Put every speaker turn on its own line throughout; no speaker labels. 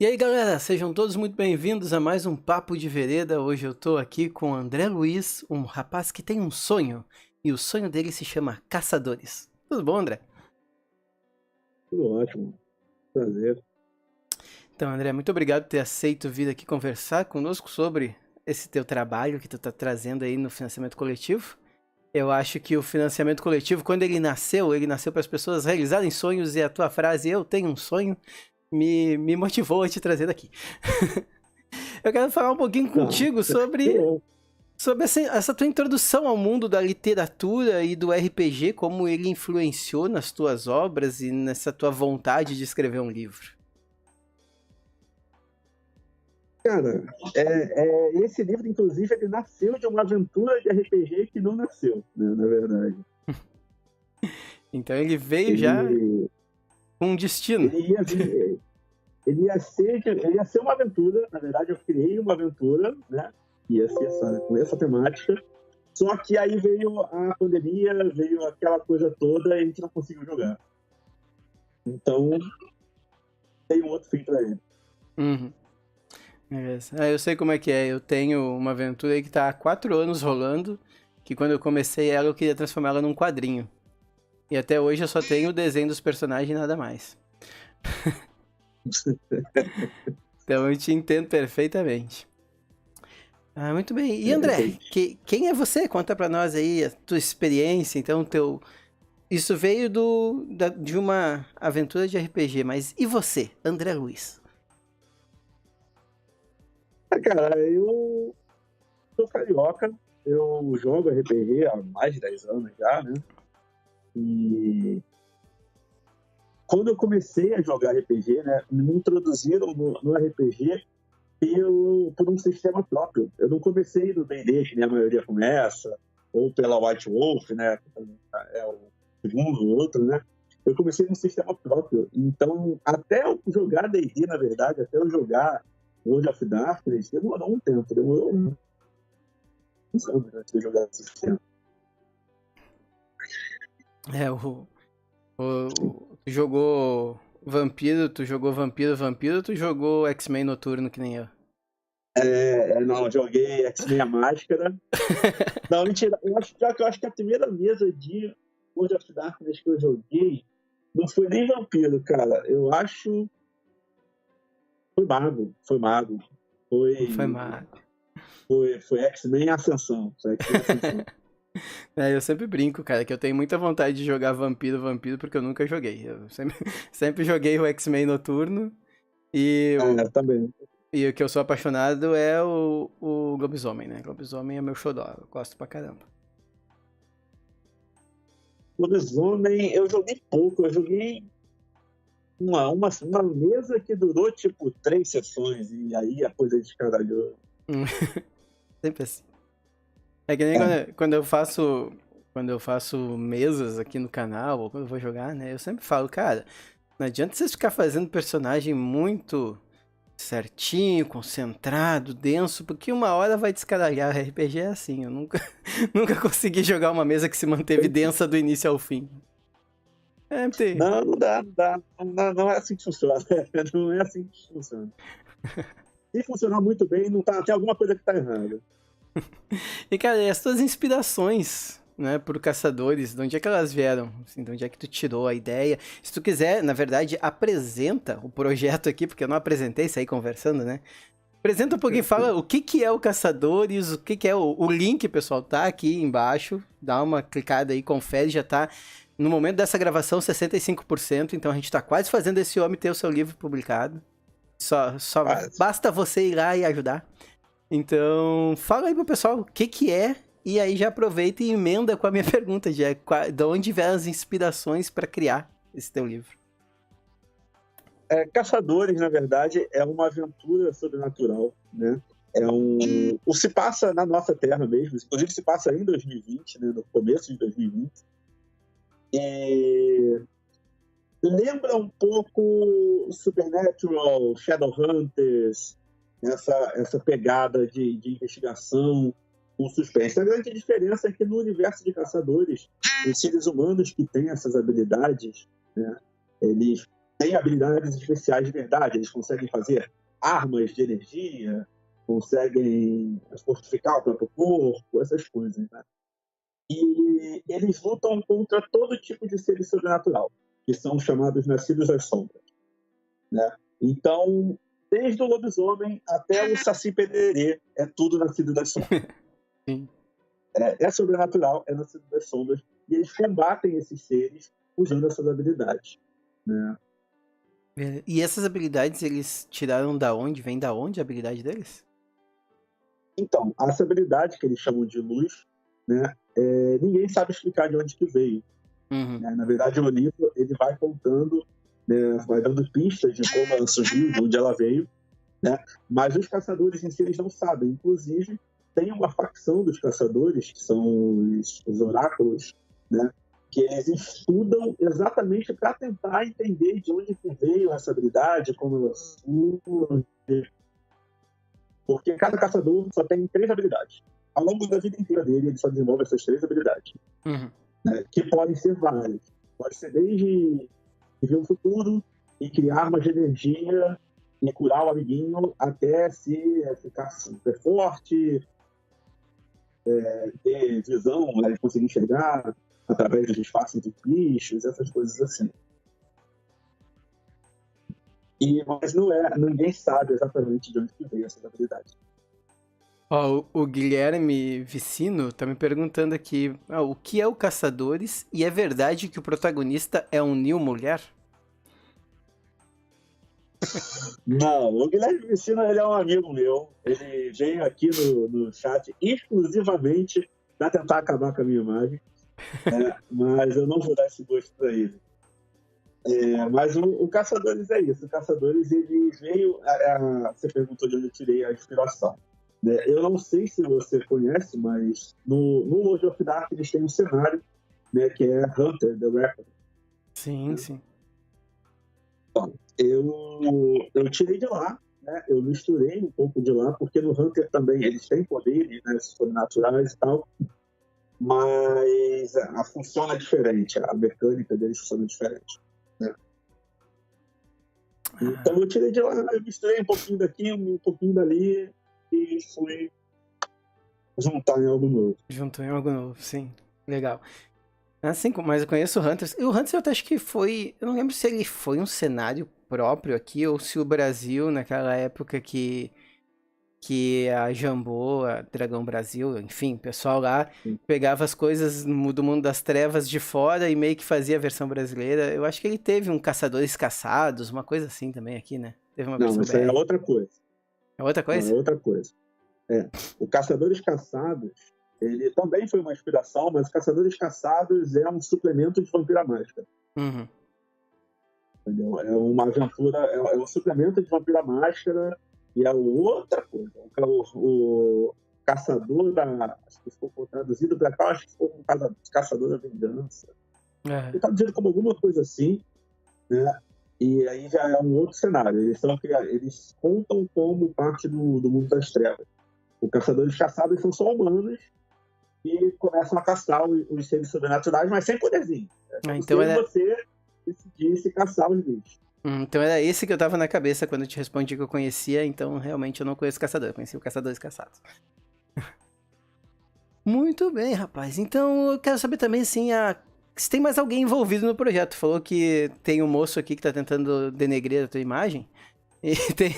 E aí galera, sejam todos muito bem-vindos a mais um Papo de Vereda. Hoje eu tô aqui com o André Luiz, um rapaz que tem um sonho, e o sonho dele se chama Caçadores. Tudo bom, André?
Tudo ótimo, prazer.
Então, André, muito obrigado por ter aceito vir aqui conversar conosco sobre esse teu trabalho que tu tá trazendo aí no financiamento coletivo. Eu acho que o financiamento coletivo, quando ele nasceu para as pessoas realizarem sonhos, e a tua frase, eu tenho um sonho, me motivou a te trazer daqui. Eu quero falar um pouquinho
Ah,
contigo
que
sobre,
bom.
sobre essa tua introdução ao mundo da literatura e do RPG, como ele influenciou nas tuas obras e nessa tua vontade de escrever um livro.
Cara, esse livro, inclusive, ele nasceu de uma aventura de RPG que não nasceu, né, na verdade.
Então ele veio já
Ele,
com um destino.
ele, ia, vir- ele ia ser uma aventura, na verdade, eu criei uma aventura, né? Ia ser com essa temática. Só que aí veio a pandemia, veio aquela coisa toda e a gente não conseguiu jogar. Então, tem um outro fim para ele.
Uhum. Beleza. Eu sei como é que é. Eu tenho uma aventura aí que tá há 4 anos rolando, que quando eu comecei ela, eu queria transformar ela num quadrinho. E até hoje eu só tenho o desenho dos personagens e nada mais. Então eu te entendo perfeitamente. Ah, muito bem. E André, quem é você? Conta pra nós aí a tua experiência. Então, isso veio de uma aventura de RPG, mas e você, André Luiz?
Cara, eu sou carioca, eu jogo RPG há mais de 10 anos já, né? E quando eu comecei a jogar RPG, né, me introduziram no RPG por um sistema próprio. Eu não comecei no D&D, que nem a maioria começa, ou pela White Wolf, né? É o segundo, o outro, né? Eu comecei num sistema próprio. Então, até eu jogar D&D, na verdade, até eu jogar World of Darkness, demorou um tempo, demorou uns anos antes de eu jogar esse sistema.
É, tu jogou Vampiro, ou tu jogou X-Men Noturno que nem eu?
Não, joguei X-Men a Máscara. Não, mentira. Eu acho que a primeira mesa de World of Darkness que eu joguei não foi nem Vampiro, cara. Eu acho. Foi Mago. Foi Mago.
Foi
Foi,
mal.
foi X-Men Ascensão. Foi X-Men Ascensão.
Eu sempre brinco, cara, que eu tenho muita vontade de jogar Vampiro, porque eu nunca joguei. Eu sempre, sempre joguei o X-Men Noturno e
Também.
e o que eu sou apaixonado é o Lobisomem, né? Lobisomem é meu xodó, eu gosto pra caramba.
Lobisomem, eu joguei pouco. Eu joguei uma mesa que durou tipo 3 sessões. E aí a coisa descaralhou.
Hum, Sempre assim. É que nem
É.
quando eu faço mesas aqui no canal, ou quando eu vou jogar, né? Eu sempre falo, cara, não adianta vocês ficar fazendo personagem muito certinho, concentrado, denso, porque uma hora vai descaralhar. RPG é assim, eu nunca, nunca consegui jogar uma mesa que se manteve densa do início ao fim. É,
Não, não dá, não dá. Não é assim que funciona. Não é assim que funciona. Se funcionar muito bem, não tá, tem alguma coisa que tá errada.
E cara, e as tuas inspirações, né, por Caçadores, de onde é que elas vieram? Assim, de onde é que tu tirou a ideia? Se tu quiser, na verdade, apresenta o projeto aqui, porque eu não apresentei, saí conversando, né? Apresenta um pouquinho, fala o que que é o Caçadores, o que que é o link, pessoal, tá aqui embaixo, dá uma clicada aí, confere, já tá no momento dessa gravação 65%, então a gente tá quase fazendo esse homem ter o seu livro publicado. Só
Quase.
basta você ir lá e ajudar. Então, fala aí pro pessoal o que que é, e aí já aproveita e emenda com a minha pergunta, de onde vieram as inspirações para criar esse teu livro.
Caçadores, na verdade, é uma aventura sobrenatural, né? O se passa na nossa Terra mesmo, inclusive se passa em 2020, né? No começo de 2020. E lembra um pouco Supernatural, Shadowhunters, essa pegada de investigação, com suspense. A grande diferença é que no universo de caçadores, os seres humanos que têm essas habilidades, né, eles têm habilidades especiais de verdade. Eles conseguem fazer armas de energia, conseguem fortificar o próprio corpo, essas coisas, né? E eles lutam contra todo tipo de ser sobrenatural, que são chamados nascidos das sombras, né? Então, desde o lobisomem até o Saci Pererê, é tudo nascido das sombras.
Sim.
É sobrenatural, é nascido das sombras, e eles combatem esses seres usando essas habilidades, né?
E essas habilidades eles tiraram da onde? Vem da onde a habilidade deles?
Então, essa habilidade que eles chamam de luz, né, ninguém sabe explicar de onde que veio.
Uhum.
Né? Na verdade, o livro ele vai contando, né, vai dando pistas de como ela surgiu, de onde ela veio, né? Mas os caçadores em si eles não sabem. Inclusive, tem uma facção dos caçadores, que são os oráculos, né, que eles estudam exatamente para tentar entender de onde que veio essa habilidade, como ela surge. Porque cada caçador só tem 3 habilidades. Ao longo da vida inteira dele, ele só desenvolve essas 3 habilidades.
Uhum.
Né, que podem ser várias. Pode ser desde ver o futuro e criar armas de energia e curar o amiguinho até ficar super forte, ter visão, né, conseguir enxergar através dos espaços dos bichos, essas coisas assim. Mas ninguém sabe exatamente de onde que veio essa habilidade.
Ó, o Guilherme Vicino tá me perguntando aqui, o que é o Caçadores e é verdade que o protagonista é um Neo mulher?
Não, o Guilherme Vicino ele é um amigo meu. Ele veio aqui no chat exclusivamente para tentar acabar com a minha imagem, né? Mas eu não vou dar esse gosto para ele. Mas o Caçadores é isso. O Caçadores ele veio. Você perguntou de onde eu tirei a inspiração. Né? Eu não sei se você conhece, mas no World of Dark eles têm um cenário, né, que é Hunter, the Rapper.
Sim, sim.
Então, eu tirei de lá, né? Eu misturei um pouco de lá, porque no Hunter também eles têm poderes, né, sobrenaturais e tal, mas a função é diferente, a mecânica deles funciona diferente. Né? Então eu tirei de lá, eu misturei um pouquinho daqui, um pouquinho dali e fui juntar em algo novo.
Juntou em algo novo, sim. Legal. Assim, mas eu conheço o Hunters. E o Hunters eu até acho que foi... Eu não lembro se ele foi um cenário próprio aqui, ou se o Brasil, naquela época que a Jambô, a Dragão Brasil, enfim, o pessoal lá pegava as coisas do mundo das trevas de fora e meio que fazia a versão brasileira. Eu acho que ele teve um Caçadores Caçados, uma coisa assim também aqui, né? Teve uma
Não,
versão
isso aí é
BR.
outra coisa.
É outra coisa?
Não, é outra coisa. O Caçadores Caçados, ele também foi uma inspiração, mas o Caçadores Caçados é um suplemento de Vampira Máscara.
Uhum.
Entendeu? É uma aventura, é um suplemento de Vampira Máscara e é outra coisa. O Caçador da... Acho que ficou traduzido para cá, acho que ficou um Caçador da Vingança. Ele está traduzido como alguma coisa assim, né? E aí já é um outro cenário. Eles contam como parte do mundo das trevas. Os caçadores caçados são só humanos e começam a caçar os seres sobrenaturais, mas sem poderzinho.
Então
você decidisse caçar os bichos.
Então era esse que eu tava na cabeça quando eu te respondi que eu conhecia, então realmente eu não conheço Caçador, eu conheci o Caçadores Caçados. Muito bem, rapaz. Então eu quero saber também, assim, se tem mais alguém envolvido no projeto. Falou que tem um moço aqui que tá tentando denegrir a tua imagem. E tem,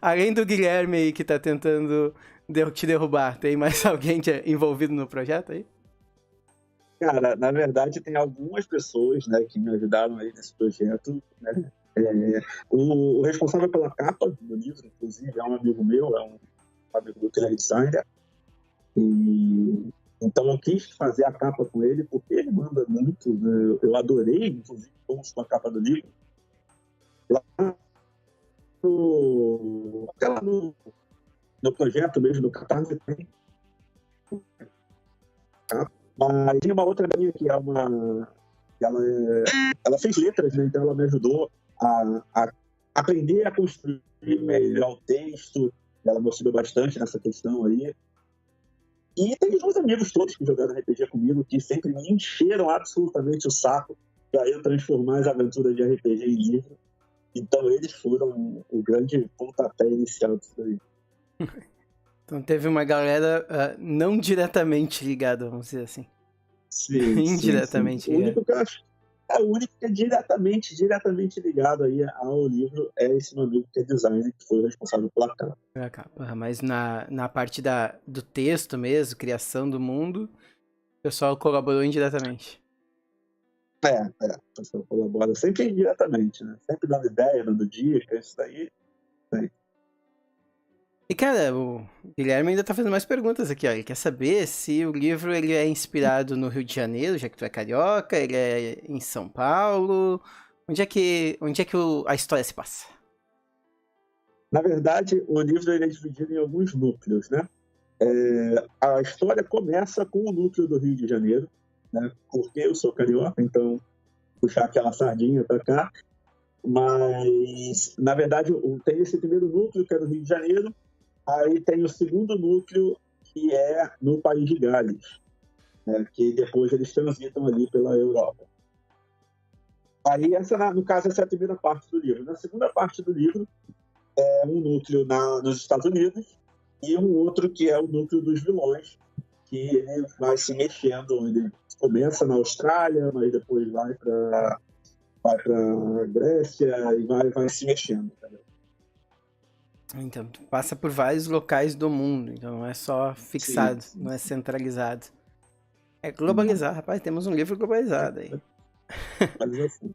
além do Guilherme aí que tá tentando te derrubar, tem mais alguém envolvido no projeto aí?
Cara, na verdade tem algumas pessoas, né, que me ajudaram aí nesse projeto, né? O responsável pela capa do livro, inclusive, é um amigo meu, é um amigo do que ele é designer. E então eu quis fazer a capa com ele porque ele manda muito, né? Eu adorei, inclusive, com a capa do livro. Lá no projeto mesmo, no Catarse, tem. Mas tinha uma outra minha que ela fez letras, né? Então ela me ajudou a aprender a construir melhor o texto. Ela me auxiliou bastante nessa questão aí. E tem os meus amigos todos que jogaram RPG comigo, que sempre me encheram absolutamente o saco para eu transformar as aventuras de RPG em livro. Então eles foram o grande pontapé inicial disso daí.
Então teve uma galera não diretamente ligada, vamos dizer assim.
Sim,
Indiretamente
sim. O único que eu acho, o único que é diretamente ligado aí ao livro é esse meu amigo que é designer, que foi o responsável pela capa.
Mas na parte do texto mesmo, criação do mundo, o pessoal colaborou indiretamente.
O pessoal colabora sempre indiretamente, né? Sempre dando ideia, dando dicas, isso daí. Sim.
E, cara, o Guilherme ainda tá fazendo mais perguntas aqui, ó. Ele quer saber se o livro ele é inspirado no Rio de Janeiro, já que tu é carioca, ele é em São Paulo. Onde é que a história se passa?
Na verdade, o livro ele é dividido em alguns núcleos, né? A história começa com o núcleo do Rio de Janeiro, né? Porque eu sou carioca, então puxar aquela sardinha para cá. Mas, na verdade, tem esse primeiro núcleo, que é do Rio de Janeiro. Aí tem o segundo núcleo, que é no País de Gales, né? Que depois eles transitam ali pela Europa. Aí, no caso, essa é a primeira parte do livro. Na segunda parte do livro, é um núcleo nos Estados Unidos e um outro que é o núcleo dos vilões, que ele vai se mexendo. Ele começa na Austrália, mas depois vai para Grécia e vai se mexendo. Entendeu?
Então, tu passa por vários locais do mundo, então não é só fixado,
Sim.
não é centralizado. É globalizar, rapaz, temos um livro globalizado aí.
Mas assim,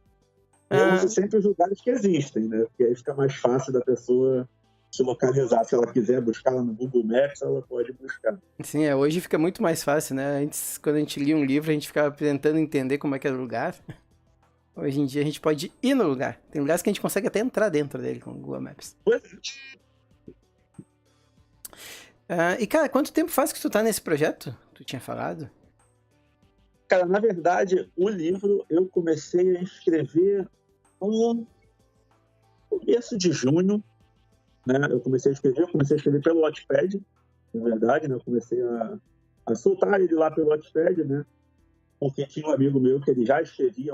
eu uso sempre os lugares que existem, né? Porque aí fica mais fácil da pessoa se localizar. Se ela quiser buscar lá no Google Maps, ela pode buscar.
Sim, hoje fica muito mais fácil, né? Antes, quando a gente lia um livro, a gente ficava tentando entender como é que era o lugar. Hoje em dia a gente pode ir no lugar. Tem lugares que a gente consegue até entrar dentro dele com o Google Maps. E cara, quanto tempo faz que tu tá nesse projeto? Tu tinha falado?
Cara, na verdade, o livro eu comecei a escrever no começo de junho, né? Eu comecei a escrever pelo Wattpad, na verdade, né? Eu comecei a soltar ele lá pelo Wattpad, né? Porque tinha um amigo meu que ele já escrevia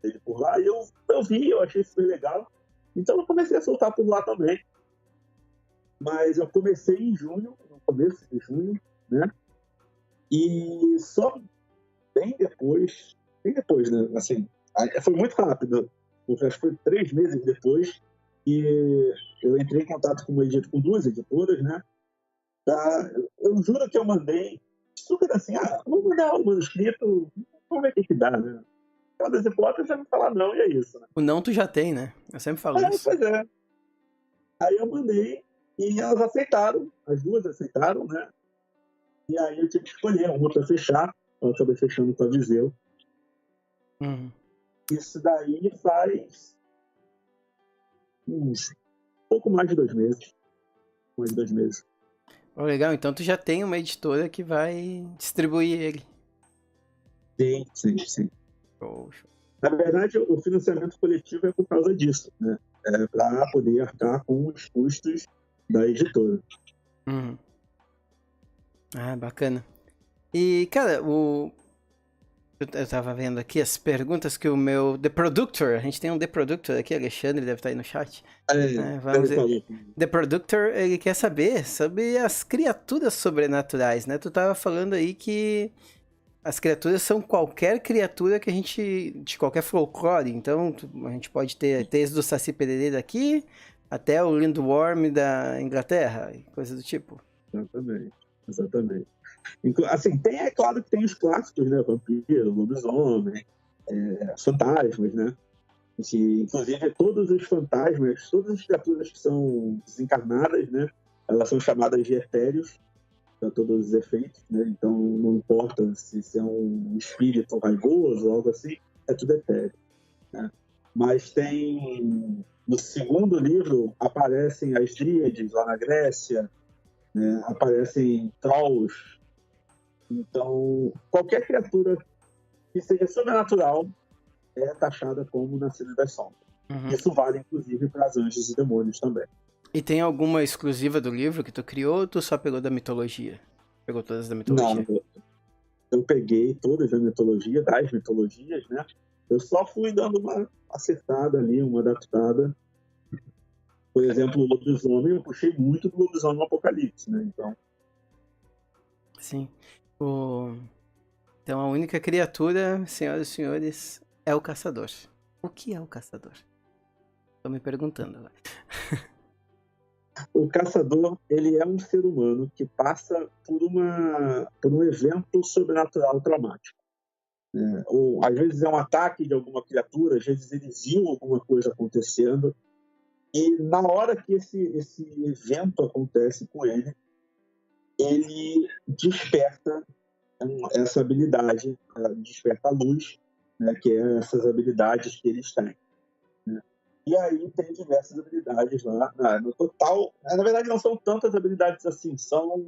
ele por lá, e eu vi, eu achei super legal. Então eu comecei a soltar por lá também. Mas eu comecei em junho, no começo de junho, né? E só bem depois, né? Assim, foi muito rápido. Acho que foi 3 meses depois que eu entrei em contato com 2 editoras, né? Eu juro que eu mandei super assim, vamos mandar o manuscrito, vamos ver o que dá, né? Uma das hipóteses já me falar não, e é isso, né?
O não tu já tem, né? Eu sempre falo isso.
Pois é. Aí eu mandei e elas aceitaram, as 2 aceitaram, né? E aí eu tive que escolher uma para fechar, eu acabei fechando com a Viseu. Isso daí faz uns pouco mais de 2 meses. Mais de 2 meses.
Legal, então tu já tem uma editora que vai distribuir ele.
Sim. Na verdade, o financiamento coletivo é por causa disso, né? É para poder arcar com os custos da editora.
Bacana. E, cara, eu tava vendo aqui as perguntas que o meu The Productor, a gente tem um The Productor aqui, Alexandre deve estar aí no chat. Vamos ver. The Productor, ele quer saber sobre as criaturas sobrenaturais, né? Tu tava falando aí que as criaturas são qualquer criatura que a gente, de qualquer folclore, então a gente pode ter desde o Saci Pererê daqui até o Lindworm da Inglaterra, coisa do tipo.
Exatamente. Assim, é claro que tem os clássicos, né? Vampiro, lobisomem, fantasmas, né? Inclusive, todos os fantasmas, todas as criaturas que são desencarnadas, né? Elas são chamadas de etérios, para todos os efeitos, né? Então, não importa se é um espírito raivoso ou algo assim, é tudo etéreo, né? Mas no segundo livro, aparecem as dríades lá na Grécia, né? Aparecem trolls. Então, qualquer criatura que seja sobrenatural é taxada como nascida das sombras. Isso vale, inclusive, para os anjos e demônios também.
E tem alguma exclusiva do livro que tu criou ou tu só pegou da mitologia? Pegou todas da mitologia?
Não, eu peguei todas das mitologias, né? Eu só fui dando acertada ali, uma adaptada. Por exemplo, o lobisomem, eu puxei muito do lobisomem no Apocalipse, né? Então,
Sim. Então a única criatura, senhoras e senhores, é o caçador. O que é o caçador? Tô me perguntando agora.
o caçador, ele é um ser humano que passa por um evento sobrenatural traumático. Né? Ou, às vezes é um ataque de alguma criatura, às vezes ele viu alguma coisa acontecendo, e na hora que esse evento acontece com ele desperta essa habilidade, desperta a luz, né, que é essas habilidades que eles têm. Né? E aí tem diversas habilidades lá. No total, na verdade não são tantas habilidades assim, são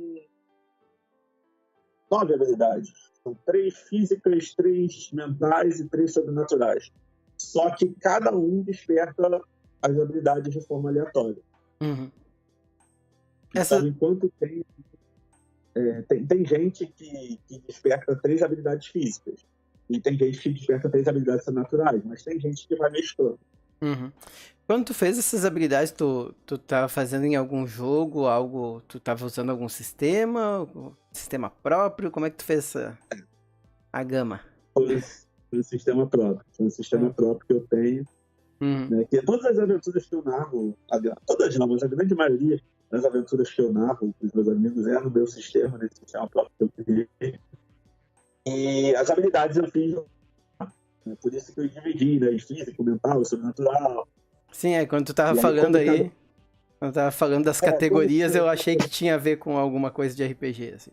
9 habilidades. São 3 físicas, 3 mentais e 3 sobrenaturais. Só que cada um desperta as habilidades de forma aleatória.
Uhum.
Então, enquanto tem gente que desperta 3 habilidades físicas. E tem gente que desperta 3 habilidades naturais. Mas tem gente que vai mesclando.
Uhum. Quando tu fez essas habilidades, tu tava fazendo em algum jogo, tu tava usando algum sistema próprio? Como é que tu fez a gama?
Foi um sistema próprio. Foi um sistema próprio que eu tenho.
Uhum.
Né? Que todas as aventuras que eu narro, todas não, mas a grande maioria das aventuras que eu narro com os meus amigos é no meu sistema, nesse sistema próprio que eu criei. E as habilidades eu fiz, né? Por isso que eu dividi, né? Em físico, mental, sobrenatural.
Sim, quando tu tava falando aí, quando tava falando das categorias, eu achei que tinha a ver com alguma coisa de RPG, assim.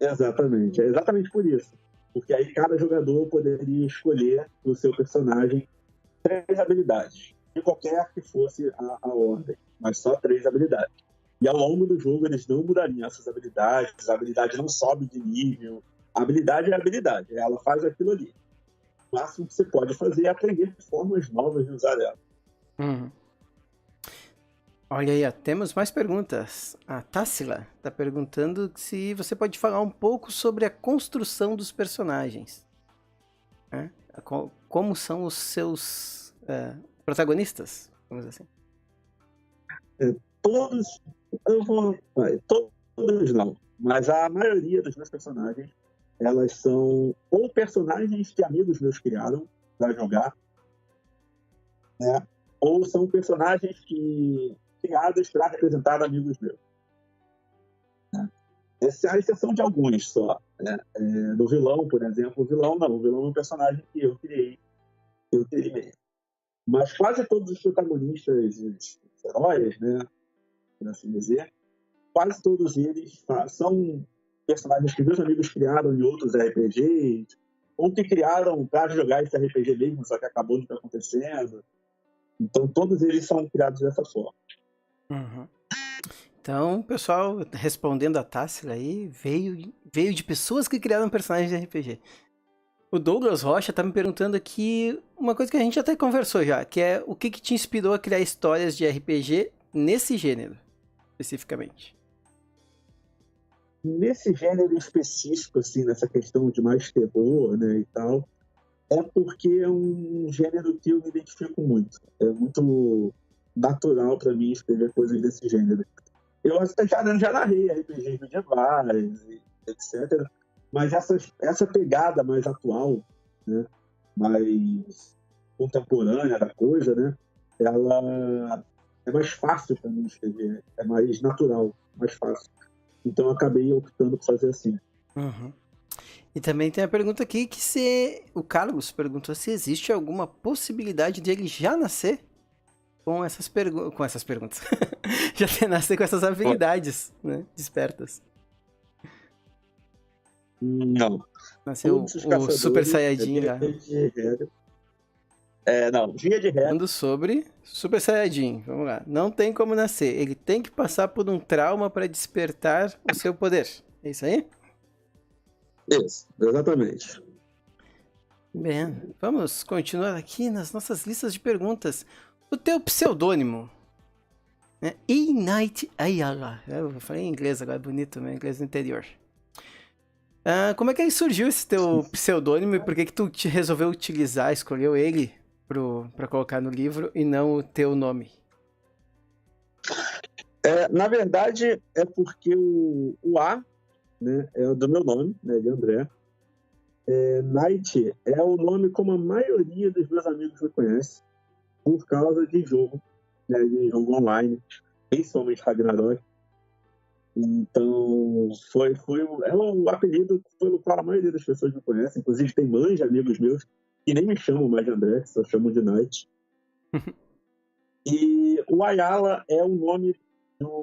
Exatamente, é exatamente por isso. Porque aí cada jogador poderia escolher o seu personagem 3 habilidades, de qualquer que fosse a ordem, mas só 3 habilidades. E ao longo do jogo eles não mudariam essas habilidades, a habilidade não sobe de nível, a habilidade é a habilidade, ela faz aquilo ali. O máximo que você pode fazer é aprender formas novas de usar ela.
Uhum. Olha aí, ó, temos mais perguntas. A Tássila está perguntando se você pode falar um pouco sobre a construção dos personagens. Né? Como são os seus protagonistas, vamos dizer assim.
Todos não, mas a maioria dos meus personagens, elas são ou personagens que amigos meus criaram para jogar, né? Ou são personagens criados para representar amigos meus. Né? Essa é a exceção de alguns só. Né? Do vilão, por exemplo, o vilão é um personagem que eu criei mesmo. Mas quase todos os protagonistas, os heróis, né, por assim dizer, quase todos eles são personagens que meus amigos criaram em outros RPGs, ou que criaram para jogar esse RPG mesmo, só que acabou não acontecendo. Então, todos eles são criados dessa forma.
Uhum. Então, pessoal, respondendo a Tássila aí, veio de pessoas que criaram personagens de RPG. O Douglas Rocha tá me perguntando aqui uma coisa que a gente até conversou já, que é o que te inspirou a criar histórias de RPG nesse gênero, especificamente?
Nesse gênero específico, assim, nessa questão de mais terror, né, e tal, é porque é um gênero que eu me identifico muito. É muito natural para mim escrever coisas desse gênero. Eu até já narrei RPGs medievais, etc. Mas essa pegada mais atual, né, mais contemporânea da coisa, né, ela é mais fácil para mim escrever, é mais natural, mais fácil. Então eu acabei optando por fazer assim.
Uhum. E também tem a pergunta aqui que o Carlos perguntou se existe alguma possibilidade de ele já nascer com essas perguntas. Já nascer com essas habilidades, né, despertas.
Não.
Nasceu o Super Saiyajin lá.
Não, via de regra.
Falando sobre Super Saiyajin, vamos lá. Não tem como nascer, ele tem que passar por um trauma para despertar o seu poder. É isso aí?
Isso, exatamente.
Bem, vamos continuar aqui nas nossas listas de perguntas. O teu pseudônimo, né? E-Night Ayala. Eu falei em inglês agora, bonito, meu inglês do interior. Como é que surgiu esse teu pseudônimo e por que tu resolveu escolheu ele pra colocar no livro e não o teu nome?
Na verdade, é porque o A, né, é do meu nome, né, de André. Knight é o nome como a maioria dos meus amigos me conhece, por causa de jogo, né, de jogo online, principalmente Ragnarok. Então, é um apelido pelo qual a maioria das pessoas me conhecem. Inclusive, tem mães de amigos meus que nem me chamam mais de André, que só chamam de Knight. E o Ayala é o nome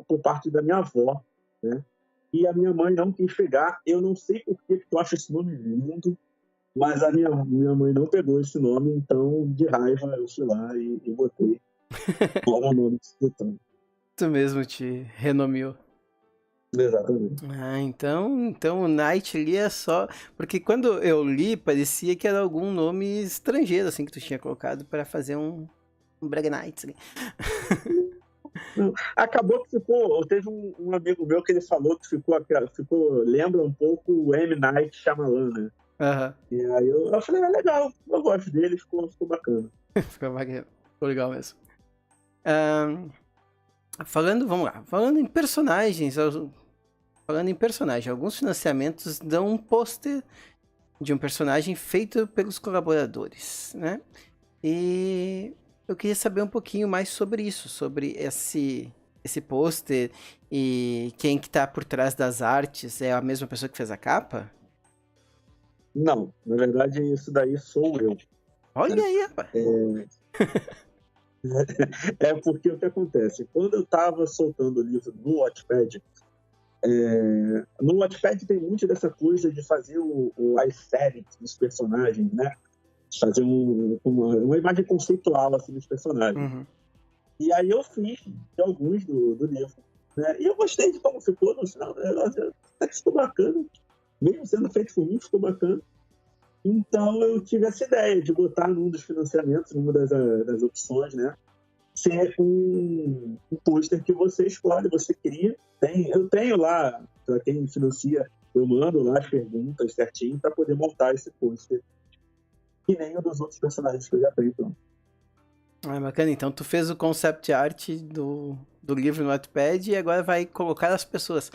por parte da minha avó, né? E a minha mãe não quis pegar. Eu não sei por que eu acho esse nome lindo, mas a minha mãe não pegou esse nome, então, de raiva, eu fui lá e botei como nome escutando.
Tu mesmo te renomeou.
Exatamente.
Ah, então o Knight ali é só... Porque quando eu li, parecia que era algum nome estrangeiro, assim, que tu tinha colocado para fazer um Brag Knights ali.
Não, acabou que ficou. Teve um amigo meu que ele falou que lembra um pouco o M. Night Shyamalan, né?
Aham.
E aí eu falei, legal, eu gosto dele, ficou bacana.
Ficou legal mesmo. Vamos lá. Falando em personagens, alguns financiamentos dão um pôster de um personagem feito pelos colaboradores, né? E eu queria saber um pouquinho mais sobre isso, sobre esse pôster e quem que tá por trás das artes. É a mesma pessoa que fez a capa?
Não, na verdade isso daí sou eu.
Olha aí, rapaz.
É porque o que acontece? Quando eu estava soltando o livro no Wattpad, no Wattpad tem muito dessa coisa de fazer o aesthetic dos personagens, né? Fazer uma imagem conceitual assim, dos personagens.
Uhum.
E aí eu fiz de alguns do livro. Né? E eu gostei de como ficou no final do negócio. Até que ficou bacana. Mesmo sendo feito por mim, ficou bacana. Então eu tive essa ideia de botar num dos financiamentos, numa das opções, né? Ser um pôster que você escolhe, você cria. Eu tenho lá, para quem me financia, eu mando lá as perguntas certinho para poder montar esse pôster. Que nem um dos outros personagens que eu já tenho pronto.
Ah, bacana. Então tu fez o concept art do livro no Wattpad e agora vai colocar as pessoas.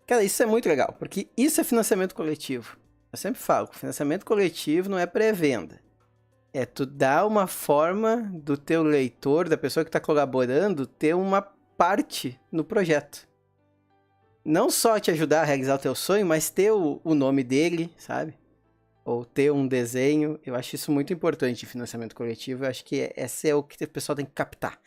Cara, isso é muito legal, porque isso é financiamento coletivo. Eu sempre falo, financiamento coletivo não é pré-venda. É tu dar uma forma do teu leitor, da pessoa que está colaborando, ter uma parte no projeto. Não só te ajudar a realizar o teu sonho, mas ter o nome dele, sabe? Ou ter um desenho. Eu acho isso muito importante em financiamento coletivo. Eu acho que esse é o que o pessoal tem que captar.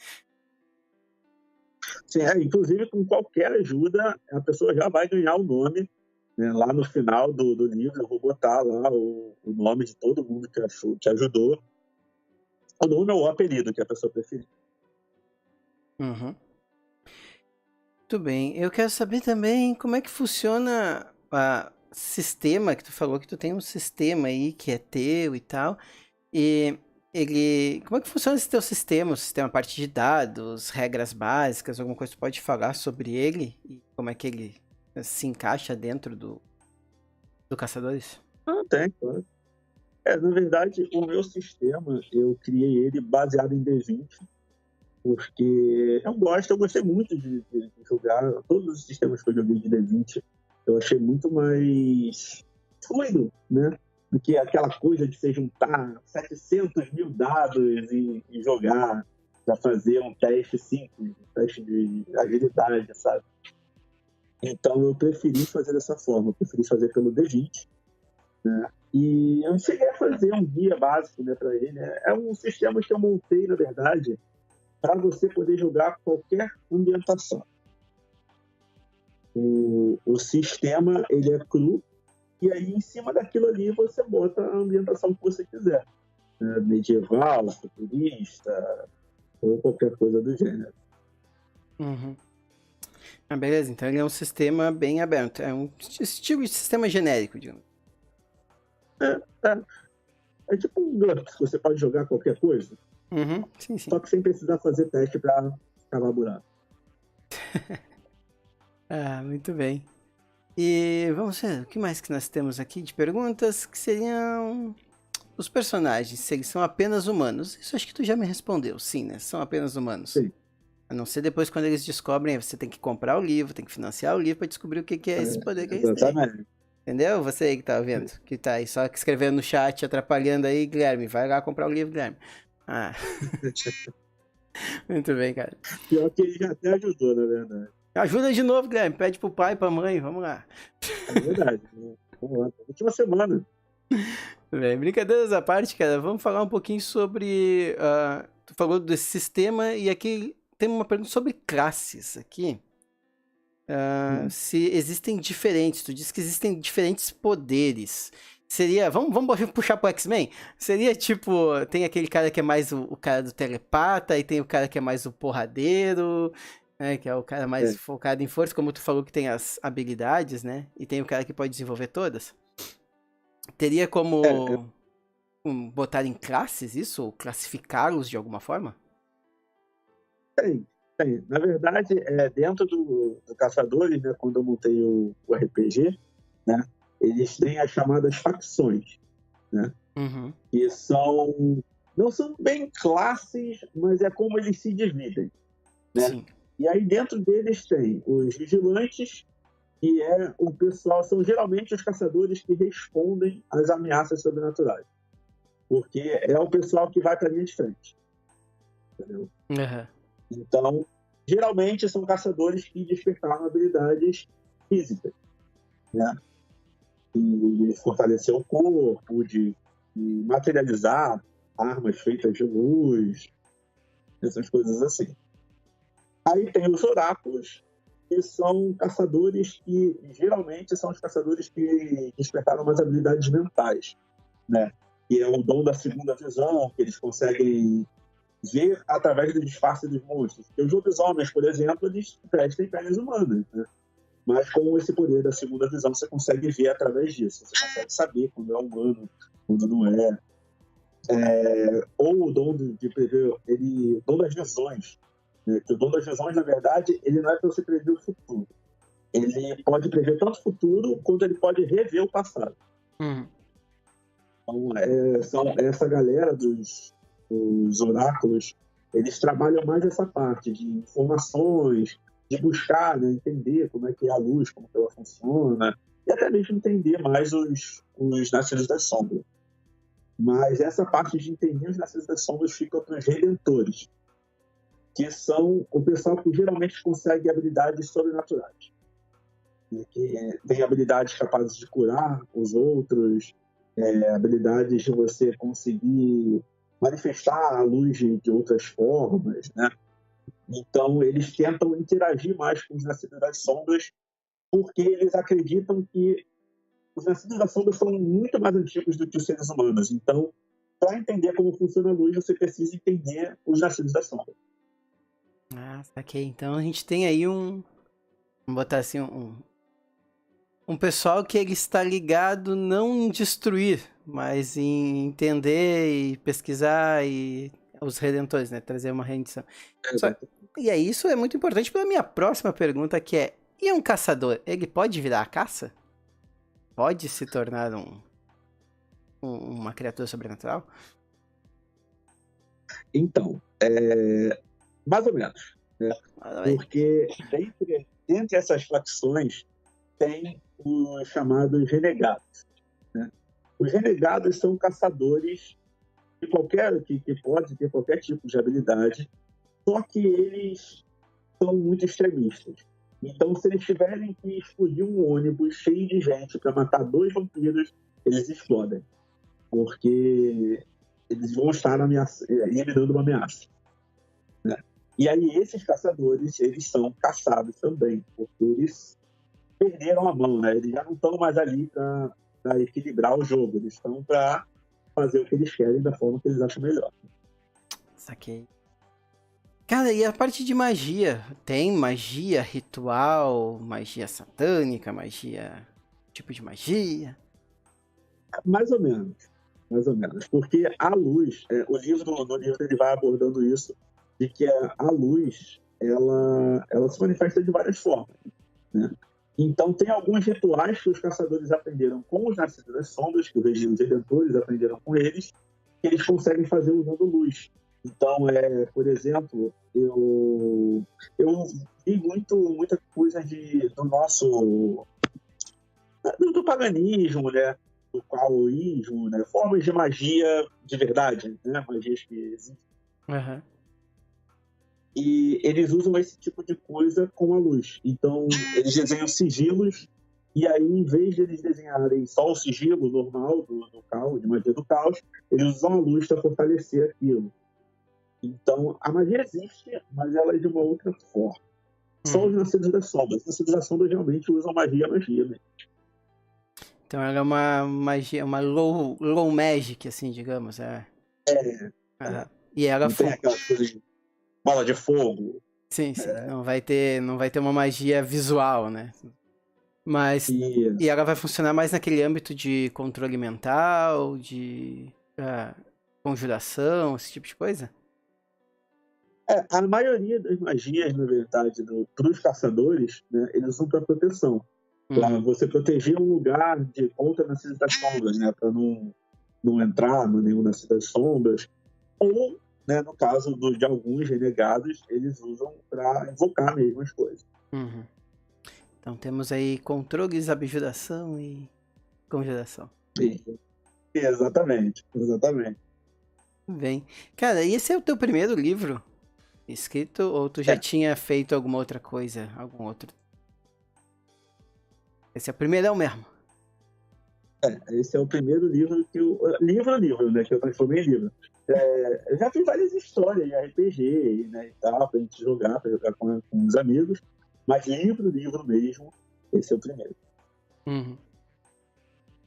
Sim, inclusive com qualquer ajuda, a pessoa já vai ganhar o nome, né? Lá no final do livro eu vou botar lá o nome de todo mundo que ajudou. O nome ou o apelido que a pessoa preferir.
Uhum. Muito bem. Eu quero saber também como é que funciona o sistema, que tu falou que tu tem um sistema aí que é teu e tal. E como é que funciona esse teu sistema? O sistema parte de dados, regras básicas, alguma coisa que tu pode falar sobre ele? E como é que ele se encaixa dentro do Caçadores?
Tem, claro. Na verdade, o meu sistema, eu criei ele baseado em D20, porque eu gostei muito de jogar todos os sistemas que eu joguei de D20, eu achei muito mais fluido, né? Do que aquela coisa de você juntar 700 mil dados e jogar para fazer um teste simples, um teste de agilidade, sabe? Então eu preferi fazer dessa forma, eu preferi fazer pelo D20, né? E eu cheguei a fazer um guia básico, né, para ele. É um sistema que eu montei, na verdade, para você poder jogar qualquer ambientação. O sistema ele é cru, e aí em cima daquilo ali você bota a ambientação que você quiser. Medieval, futurista, ou qualquer coisa do gênero.
Uhum. Ah, beleza, então ele é um sistema bem aberto. É um estilo de sistema genérico, digamos.
É tipo um GURPS, você pode jogar qualquer coisa,
Uhum. Sim.
só que sem precisar fazer teste para cavar buraco.
Ah, muito bem. E vamos ver, o que mais que nós temos aqui de perguntas que seriam os personagens, se eles são apenas humanos, isso acho que tu já me respondeu, sim, né? São apenas humanos.
Sim.
A não ser depois quando eles descobrem, você tem que comprar o livro, tem que financiar o livro pra descobrir o que é esse poder que eles têm.
Exatamente.
Entendeu? Você aí que tá vendo, que tá aí só escrevendo no chat, atrapalhando aí, Guilherme, vai lá comprar o livro, Guilherme. Ah, muito bem, cara.
Pior que ele já até ajudou, na verdade.
Ajuda de novo, Guilherme, pede pro pai, pra mãe, vamos lá.
É verdade. Vamos lá. Última semana.
Bem, brincadeiras à parte, cara, vamos falar um pouquinho sobre... tu falou desse sistema e aqui tem uma pergunta sobre classes aqui. Se existem diferentes, tu disse que existem diferentes poderes. Seria, vamos puxar pro X-Men? Seria tipo, tem aquele cara que é mais o cara do telepata, e tem o cara que é mais o porradeiro, né, que é o cara mais focado em força, como tu falou que tem as habilidades, né? E tem o cara que pode desenvolver todas. Teria como botar em classes isso? Ou classificá-los de alguma forma?
Tem. Na verdade, dentro do Caçadores, né, quando eu montei o RPG, né, eles têm as chamadas facções, né, que não são bem classes, mas é como eles se dividem, né? Sim. E aí dentro deles tem os vigilantes, que é o pessoal, são geralmente os caçadores que respondem às ameaças sobrenaturais, porque é o pessoal que vai para a linha de frente, entendeu? Então, geralmente são caçadores que despertaram habilidades físicas, né? De fortalecer o corpo, de materializar armas feitas de luz, essas coisas assim. Aí tem os oráculos, que são caçadores que geralmente são os caçadores que despertaram umas habilidades mentais, né? Que é o dom da segunda visão, que eles conseguem ver através do disfarce dos monstros. Porque os lobisomens, por exemplo, eles vestem peles humanas, né? Mas com esse poder da segunda visão, você consegue ver através disso. Você consegue saber quando é humano, quando não é. Ou o dom de prever, o dom das visões. Né? Que o dom das visões, na verdade, ele não é para você prever o futuro. Ele pode prever tanto o futuro, quanto ele pode rever o passado. Então, essa galera dos oráculos, eles trabalham mais essa parte de informações, de buscar, né, entender como é que é a luz, como que ela funciona, e até mesmo entender mais os nascidos das sombras. Mas essa parte de entender os nascidos das sombras fica para os redentores, que são o pessoal que geralmente consegue habilidades sobrenaturais, que tem habilidades capazes de curar os outros, habilidades de você conseguir manifestar a luz de outras formas, né? Então, eles tentam interagir mais com os nascidos das sombras, porque eles acreditam que os nascidos das sombras são muito mais antigos do que os seres humanos. Então, para entender como funciona a luz, você precisa entender os nascidos das sombras.
Saquei. Então, a gente tem aí vamos botar assim, um pessoal que ele está ligado não em destruir, mas em entender e pesquisar e os redentores, né? Trazer uma rendição. E aí, isso é muito importante para a minha próxima pergunta, que é: e um caçador, ele pode virar a caça? Pode se tornar uma criatura sobrenatural?
Então, mais ou menos. Né? Porque dentre essas facções tem os chamados renegados. Né? Os renegados são caçadores que pode ter qualquer tipo de habilidade, só que eles são muito extremistas. Então, se eles tiverem que explodir um ônibus cheio de gente para matar 2 vampiros, eles explodem, porque eles vão estar eliminando uma ameaça. Né? E aí, esses caçadores, eles são caçados também, porque eles perderam a mão, né? Eles já não estão mais ali para equilibrar o jogo, eles estão para fazer o que eles querem da forma que eles acham melhor.
Saquei. Cara, e a parte de magia? Tem magia ritual, magia satânica, tipo de magia?
Mais ou menos. Porque a luz, no livro ele vai abordando isso, de que a luz, ela se manifesta de várias formas, né? Então, tem alguns rituais que os caçadores aprenderam com os Nascidos das Sombras, que os Redentores aprenderam com eles, que eles conseguem fazer usando luz. Então, por exemplo, eu vi muita coisa do nosso... do paganismo, né? Do taoísmo, né? Formas de magia de verdade, né? Magias que existem.
Uhum.
E eles usam esse tipo de coisa com a luz. Então, eles desenham sigilos, e aí, em vez de eles desenharem só o sigilo normal do caos, de magia do caos, eles usam a luz para fortalecer aquilo. Então, a magia existe, mas ela é de uma outra forma. Só os Nascidos das Sombras. Os Nascidos das Sombras realmente usam magia, né?
Então ela é uma magia, uma low magic, assim, digamos. Uhum. E ela
não tem aquelas coisas de bola de fogo.
Sim. Não vai ter uma magia visual, né? Mas e ela vai funcionar mais naquele âmbito de controle mental, de conjuração, esse tipo de coisa?
A maioria das magias, na verdade, para os caçadores, né, eles usam para proteção. Para você proteger um lugar contra Nascidos das Sombras, né? Para não entrar no nenhum Nascido das Sombras. Ou, né, no caso de alguns renegados, eles usam para invocar mesmo as coisas.
Uhum. Então temos aí controles, abjuração e conjuração.
Exatamente.
Bem. Cara, e esse é o teu primeiro livro escrito ou tu já tinha feito alguma outra coisa, algum outro? Esse é o primeirão mesmo?
Esse é o primeiro livro que livro, né, que eu transformei em livro. Eu já fiz várias histórias de RPG, né, e tal, pra gente jogar com os amigos, mas livro mesmo, esse é o primeiro.
Uhum.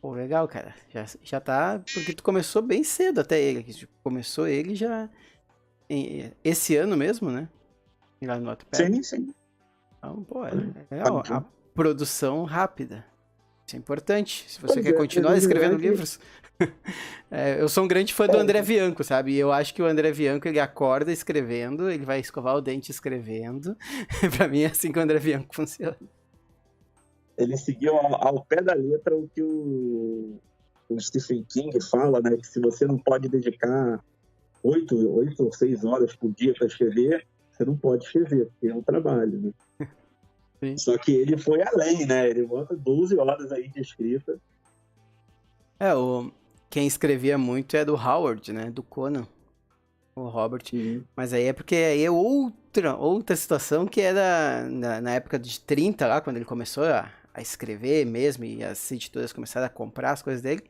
Pô, legal, cara. Já tá, porque tu começou bem cedo até ele, começou ele já esse ano mesmo, né? Lá no Wattpad.
Sim.
Então, pô, a produção rápida. Isso é importante. Se você quer continuar escrevendo livros. Eu sou um grande fã do André Bianco, sabe? E eu acho que o André Bianco, ele acorda escrevendo, ele vai escovar o dente escrevendo. Pra mim é assim que o André Bianco funciona.
Ele seguiu ao pé da letra o que o Stephen King fala, né? Que se você não pode dedicar 8 ou 6 horas por dia para escrever, você não pode escrever, porque é um trabalho, né? Sim. Só que ele foi além, né? Ele bota 12 horas aí de escrita.
Quem escrevia muito é do Howard, né? Do Conan. O Robert.
Uhum.
Mas aí é porque aí é outra situação que era na época de 30 lá, quando ele começou a escrever mesmo e as editoras começaram a comprar as coisas dele.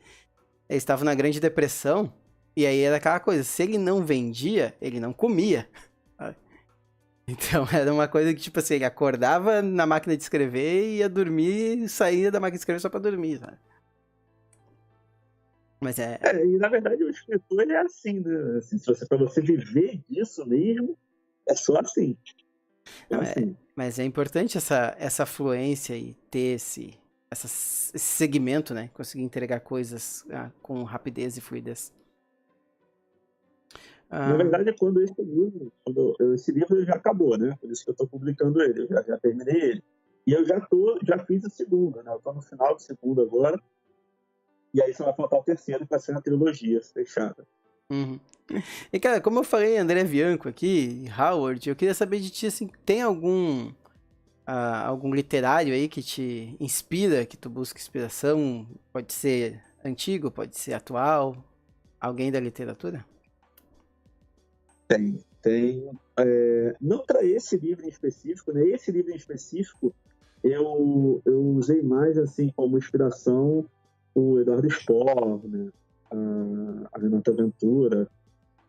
Eles estavam na Grande Depressão e aí era aquela coisa, se ele não vendia, ele não comia. Então era uma coisa que, tipo assim, ele acordava na máquina de escrever, ia dormir, saía da máquina de escrever só pra dormir, sabe? Mas
e na verdade o escritor ele é assim, né? Assim, pra você viver disso mesmo, é só assim.
Mas é importante essa fluência e ter esse segmento, né? Conseguir entregar coisas com rapidez e fluidez.
Na verdade, quando esse livro já acabou, né? Por isso que eu estou publicando ele, eu já terminei ele. E eu já fiz o segundo, né? Eu estou no final do segundo agora. E aí só vai faltar o terceiro, que vai ser uma trilogia fechada.
Uhum. E, cara, como eu falei, André Bianco aqui, Howard, eu queria saber de ti, assim, tem algum literário aí que te inspira, que tu busca inspiração? Pode ser antigo, pode ser atual? Alguém da literatura?
Tem. Não para esse livro em específico, né? Esse livro em específico, eu usei mais, assim, como inspiração o Eduardo Spohr, né? A Renata Ventura,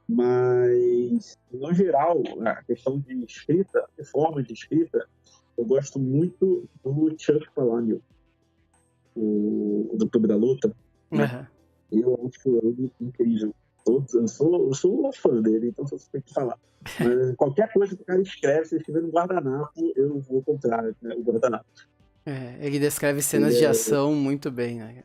mas, no geral, a questão de escrita, de forma de escrita, eu gosto muito do Chuck Palahniuk, do Clube da Luta. Né? Eu acho ele incrível. Eu sou um fã dele, então sou suspeito de falar. Mas qualquer coisa que o cara escreve, se escrever no guardanapo, eu vou comprar, né, o guardanapo.
Ele descreve cenas de ação muito bem, né?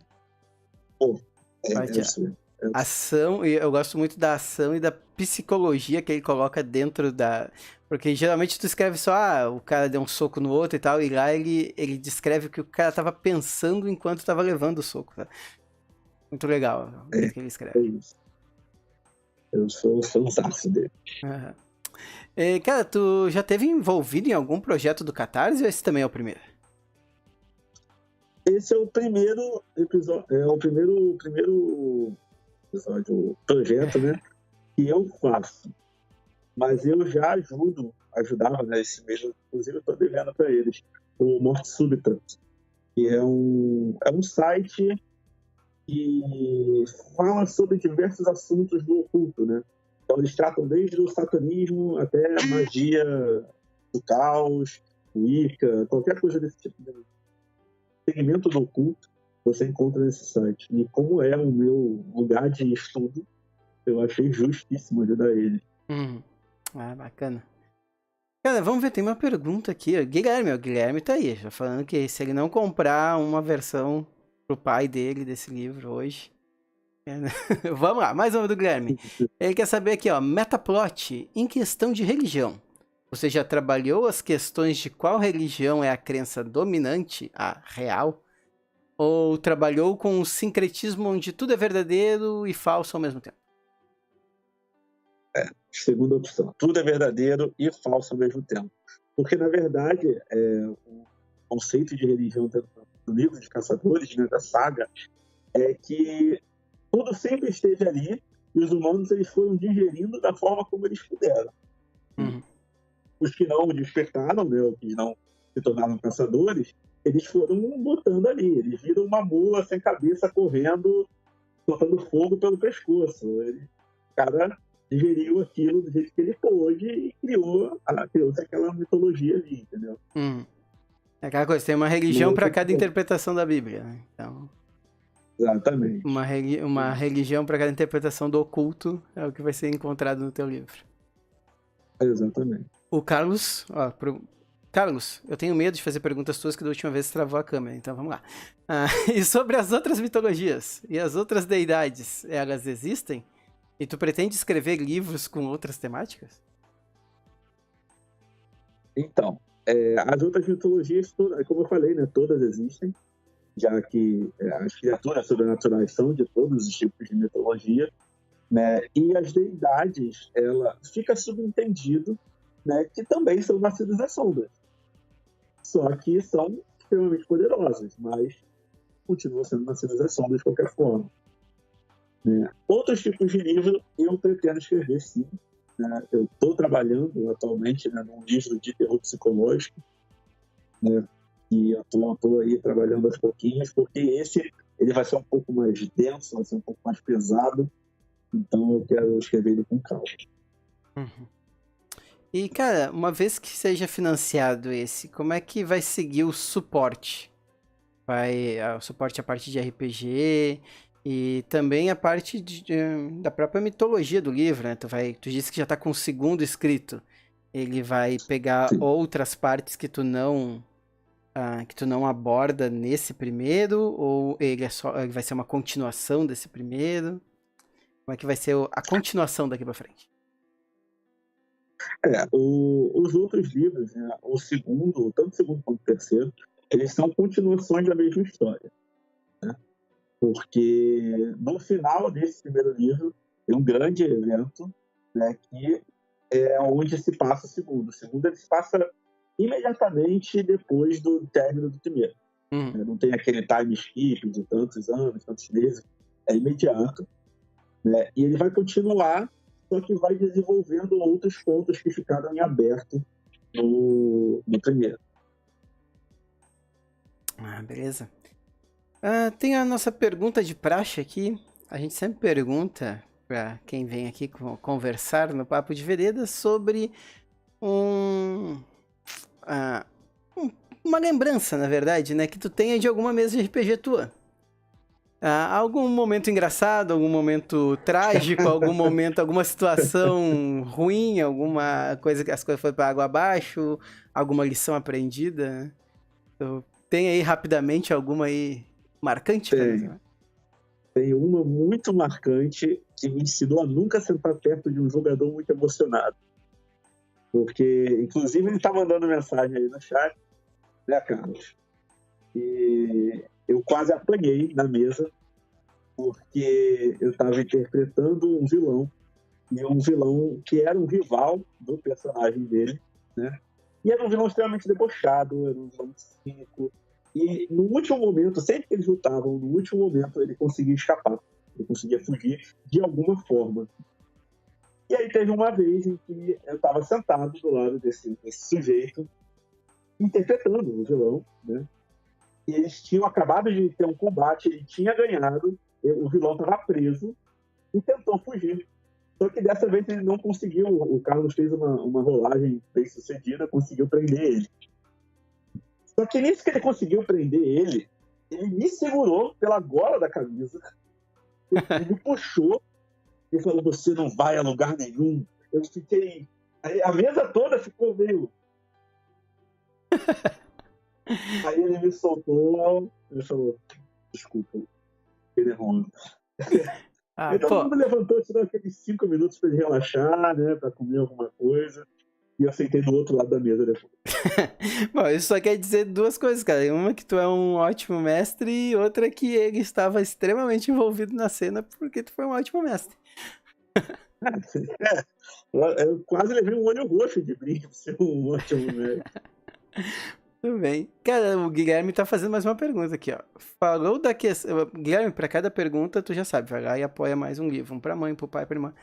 Ação, e eu gosto muito da ação e da psicologia que ele coloca dentro da... Porque geralmente tu escreve só, o cara deu um soco no outro e tal, e lá ele descreve o que o cara tava pensando enquanto tava levando o soco. Tá? Muito legal o jeito que ele escreve.
isso. Eu sou fãzaço dele.
Aham. Cara, tu já teve envolvido em algum projeto do Catarse ou esse também é o primeiro?
Esse é o primeiro episódio, primeiro episódio, projeto, né, que eu faço. Mas eu já ajudava, né, esse mesmo, inclusive eu tô devendo para eles, o Morte Súbita, que é um site que fala sobre diversos assuntos do oculto, né? Então eles tratam desde o satanismo até a magia do caos, Wicca, qualquer coisa desse tipo de segmento do oculto, você encontra nesse site. E como é o meu lugar de estudo, eu achei justíssimo ajudar ele.
Ah, bacana. Cara, vamos ver, tem uma pergunta aqui. O Guilherme tá aí, já falando que se ele não comprar uma versão pro pai dele desse livro hoje... Vamos lá, mais uma do Guilherme. Ele quer saber aqui, ó, metaplot em questão de religião. Você já trabalhou as questões de qual religião é a crença dominante, a real? Ou trabalhou com o sincretismo onde tudo é verdadeiro e falso ao mesmo tempo?
Segunda opção. Tudo é verdadeiro e falso ao mesmo tempo. Porque, na verdade, o conceito de religião do livro de Caçadores, né, da saga, é que tudo sempre esteve ali e os humanos eles foram digerindo da forma como eles puderam. Os que não despertaram, né, os que não se tornaram caçadores, eles foram botando ali. Eles viram uma mula sem cabeça correndo, soltando fogo pelo pescoço. O cara digeriu aquilo do jeito que ele pôde e criou-se aquela mitologia ali, entendeu?
É aquela coisa, tem uma religião para cada interpretação da Bíblia, né? Então...
Exatamente.
Uma religião para cada interpretação do oculto é o que vai ser encontrado no teu livro.
Exatamente.
O Carlos, Carlos, eu tenho medo de fazer perguntas tuas que da última vez travou a câmera, então vamos lá. E sobre as outras mitologias e as outras deidades, elas existem? E tu pretende escrever livros com outras temáticas?
Então, as outras mitologias, como eu falei, né, todas existem, já que as criaturas sobrenaturais são de todos os tipos de mitologia, né, e as deidades, fica subentendido, né, que também são nascidas das sombras. Só que são extremamente poderosas, mas continuam sendo nascidas das sombras de qualquer forma. Né. Outros tipos de livro eu pretendo escrever, sim. Né. Eu estou trabalhando atualmente, né, num livro de terror psicológico, né, e eu estou aí trabalhando aos pouquinhos, porque ele vai ser um pouco mais denso, vai ser um pouco mais pesado, então eu quero escrever ele com calma.
E, cara, uma vez que seja financiado esse, como é que vai seguir o suporte? O suporte a parte de RPG e também a parte da própria mitologia do livro, né? Tu disse que já tá com o segundo escrito. Ele vai pegar outras partes que tu não aborda nesse primeiro, ou ele vai ser uma continuação desse primeiro? Como é que vai ser a continuação daqui pra frente?
Os outros livros, né, tanto o segundo quanto o terceiro, eles são continuações da mesma história. Né? Porque no final desse primeiro livro tem um grande evento, né, que é onde se passa o segundo. O segundo ele se passa imediatamente depois do término do primeiro. Não tem aquele time skip de tantos anos, tantos meses. É imediato. Né? E ele vai continuar, só que vai desenvolvendo outros pontos que ficaram em aberto no primeiro.
Beleza. Tem a nossa pergunta de praxe aqui. A gente sempre pergunta para quem vem aqui conversar no Papo de Vereda sobre uma lembrança, na verdade, né, que tu tenha de alguma mesa de RPG tua. Algum momento engraçado, algum momento trágico, alguma situação ruim, alguma coisa que as coisas foram para água abaixo, alguma lição aprendida. Então, tem aí rapidamente alguma aí marcante?
tem uma muito marcante que me ensinou a nunca sentar perto de um jogador muito emocionado. Porque, inclusive, ele está mandando mensagem aí no chat, né, Carlos? E eu quase apanhei na mesa, porque eu estava interpretando um vilão, e um vilão que era um rival do personagem dele, né? E era um vilão extremamente debochado, era um vilão cínico. E no último momento, sempre que eles lutavam, no último momento ele conseguia escapar, ele conseguia fugir de alguma forma. E aí teve uma vez em que eu estava sentado do lado desse sujeito, interpretando o vilão, né? E eles tinham acabado de ter um combate, ele tinha ganhado, o vilão estava preso e tentou fugir. Só que dessa vez ele não conseguiu, o Carlos fez uma rolagem bem sucedida, conseguiu prender ele. Só que nisso que ele conseguiu prender ele me segurou pela gola da camisa, ele me puxou e falou: você não vai a lugar nenhum. Eu fiquei... A mesa toda ficou meio... Aí ele me soltou, ele falou: desculpa, ele é ruim. Então todo mundo levantou, tirou aqueles 5 minutos para ele relaxar, né, para comer alguma coisa. E eu sentei do outro lado da mesa depois.
Bom, isso só quer dizer duas coisas, cara. Uma que tu é um ótimo mestre e outra que ele estava extremamente envolvido na cena porque tu foi um ótimo mestre.
Eu quase levei um olho roxo de brinde por ser um ótimo mestre.
Tudo bem. Cara, o Guilherme tá fazendo mais uma pergunta aqui, ó. Falou da questão... Guilherme, pra cada pergunta, tu já sabe, vai lá e apoia mais um livro. Um pra mãe, pro pai, pra irmã.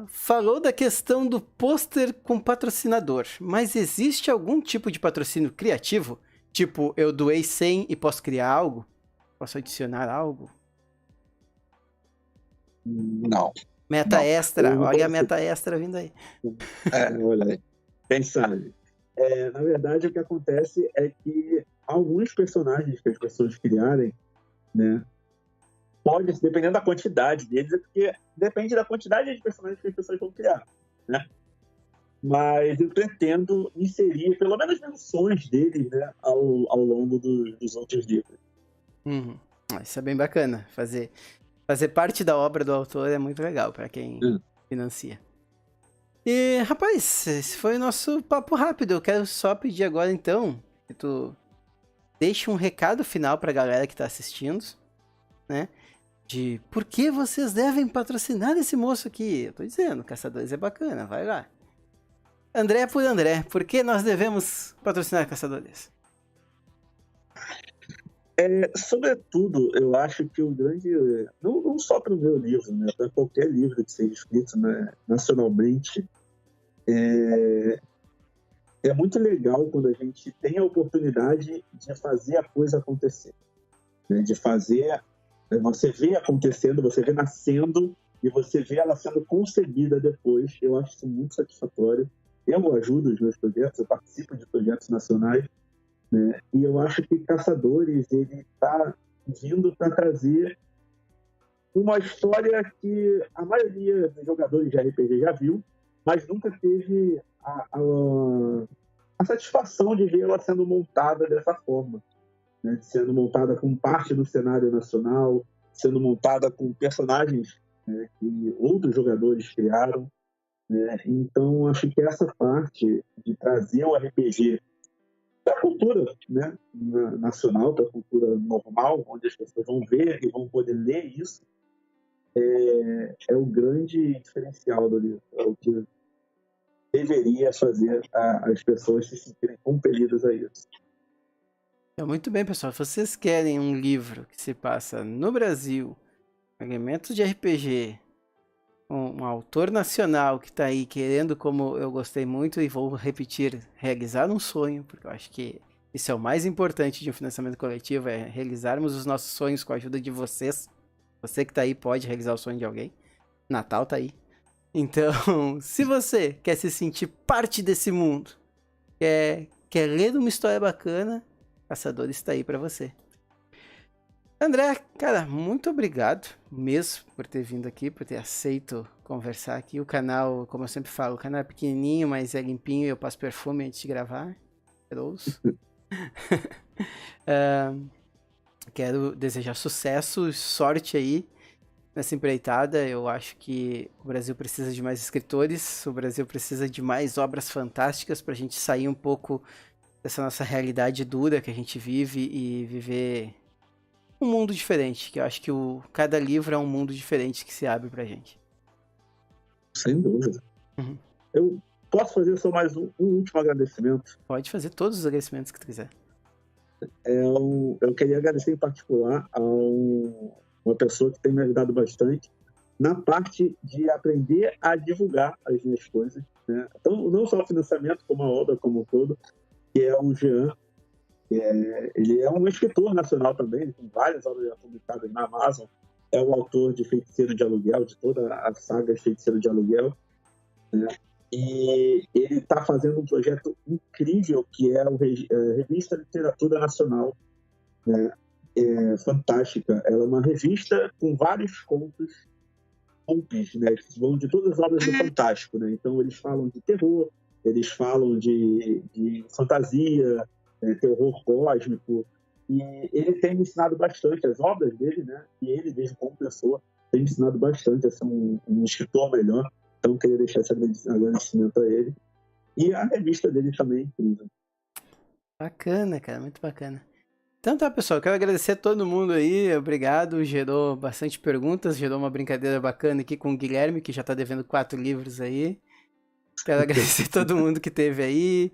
Falou da questão do pôster com patrocinador, mas existe algum tipo de patrocínio criativo? Tipo, eu doei 100 e posso criar algo? Posso adicionar algo?
Não.
Meta extra, olha a meta extra vindo aí.
Olha aí. Quem sabe? Na verdade, o que acontece é que alguns personagens que as pessoas criarem, né, pode, dependendo da quantidade deles, é porque depende da quantidade de personagens que as pessoas vão criar, né? Mas eu pretendo inserir pelo menos menções deles, né, ao longo dos outros livros.
Isso é bem bacana. Fazer parte da obra do autor é muito legal para quem financia. E, rapaz, esse foi o nosso papo rápido. Eu quero só pedir agora, então, que tu deixe um recado final pra galera que tá assistindo, né? De por que vocês devem patrocinar esse moço aqui. Eu tô dizendo, Caçadores é bacana, vai lá. André por André, por que nós devemos patrocinar Caçadores?
Sobretudo, eu acho que o grande... Não só para o meu livro, né? Para qualquer livro que seja escrito, né, nacionalmente, é muito legal quando a gente tem a oportunidade de fazer a coisa acontecer, né? De fazer... Você vê acontecendo, você vê nascendo e você vê ela sendo concebida depois. Eu acho isso muito satisfatório. Eu ajudo os meus projetos, eu participo de projetos nacionais, né? E eu acho que Caçadores ele está vindo para trazer uma história que a maioria dos jogadores de RPG já viu, mas nunca teve a satisfação de ver ela sendo montada dessa forma, né? Sendo montada como parte do cenário nacional, sendo montada com personagens, né, que outros jogadores criaram, né? Então, acho que essa parte de trazer o RPG para a cultura, né, nacional, para a cultura normal, onde as pessoas vão ver e vão poder ler isso, é o grande diferencial do livro, é o que deveria fazer as pessoas se sentirem compelidas a isso.
Muito bem, pessoal. Se vocês querem um livro que se passa no Brasil, elementos de RPG, um autor nacional que tá aí querendo, como eu gostei muito e vou repetir, realizar um sonho, porque eu acho que isso é o mais importante de um financiamento coletivo, é realizarmos os nossos sonhos com a ajuda de vocês. Você que tá aí pode realizar o sonho de alguém. Natal tá aí. Então, se você quer se sentir parte desse mundo, quer ler uma história bacana, Caçadores está aí para você. André, cara, muito obrigado mesmo por ter vindo aqui, por ter aceito conversar aqui. O canal, como eu sempre falo, o canal é pequenininho, mas é limpinho e eu passo perfume antes de gravar. Quero desejar sucesso, sorte aí nessa empreitada. Eu acho que o Brasil precisa de mais escritores, o Brasil precisa de mais obras fantásticas pra gente sair um pouco dessa nossa realidade dura que a gente vive e viver um mundo diferente, que eu acho que cada livro é um mundo diferente que se abre pra gente.
Sem dúvida.
Uhum.
Eu posso fazer só mais um último agradecimento.
Pode fazer todos os agradecimentos que tu quiser.
Eu queria agradecer em particular a uma pessoa que tem me ajudado bastante na parte de aprender a divulgar as minhas coisas, né? Então, não só o financiamento, como a obra como um todo, que é o Jean. Ele é um escritor nacional também, ele tem várias obras já publicadas na Amazon, é o autor de Feiticeiro de Aluguel, de toda a saga Feiticeiro de Aluguel, né? E ele está fazendo um projeto incrível que é a Revista Literatura Nacional, né? Fantástica. Ela é uma revista com vários contos, né? Que vão de todas as obras do Fantástico, né? Então eles falam de terror, eles falam de fantasia, terror cósmico, e ele tem me ensinado bastante as obras dele, né? E ele mesmo como pessoa tem me ensinado bastante a ser um escritor melhor. Então, queria deixar esse agradecimento a ele. E a revista dele também é incrível.
Bacana, cara, muito bacana. Então tá, pessoal, quero agradecer a todo mundo aí, obrigado, gerou bastante perguntas, gerou uma brincadeira bacana aqui com o Guilherme, que já tá devendo 4 livros aí. Quero agradecer a todo mundo que teve aí,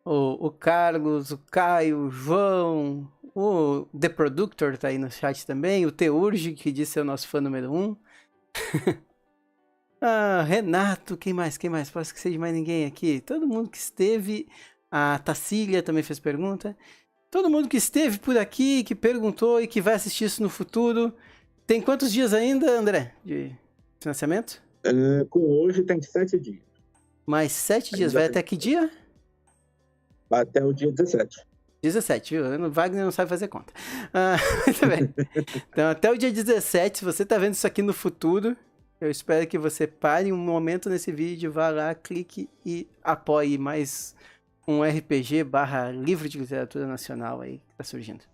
o Carlos, o Caio, o João, o The Productor tá aí no chat também, o Teurge, que disse ser o nosso fã número 1. Renato, quem mais? Posso esquecer de mais ninguém aqui? Todo mundo que esteve, a Tacília também fez pergunta. Todo mundo que esteve por aqui, que perguntou e que vai assistir isso no futuro. Tem quantos dias ainda, André, de financiamento?
Com hoje tem 7 dias.
Mais 7 dias. Vai até que dia?
Vai até o dia 17.
17, viu? O Wagner não sabe fazer conta. Muito bem. Então, até o dia 17, se você tá vendo isso aqui no futuro, eu espero que você pare um momento nesse vídeo, vá lá, clique e apoie mais um RPG / livro de literatura nacional aí que tá surgindo.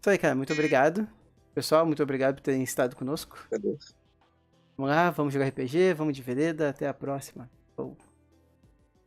Isso aí, cara. Muito obrigado. Pessoal, muito obrigado por terem estado conosco.
Adeus.
Vamos lá, vamos jogar RPG, vamos de vereda. Até a próxima.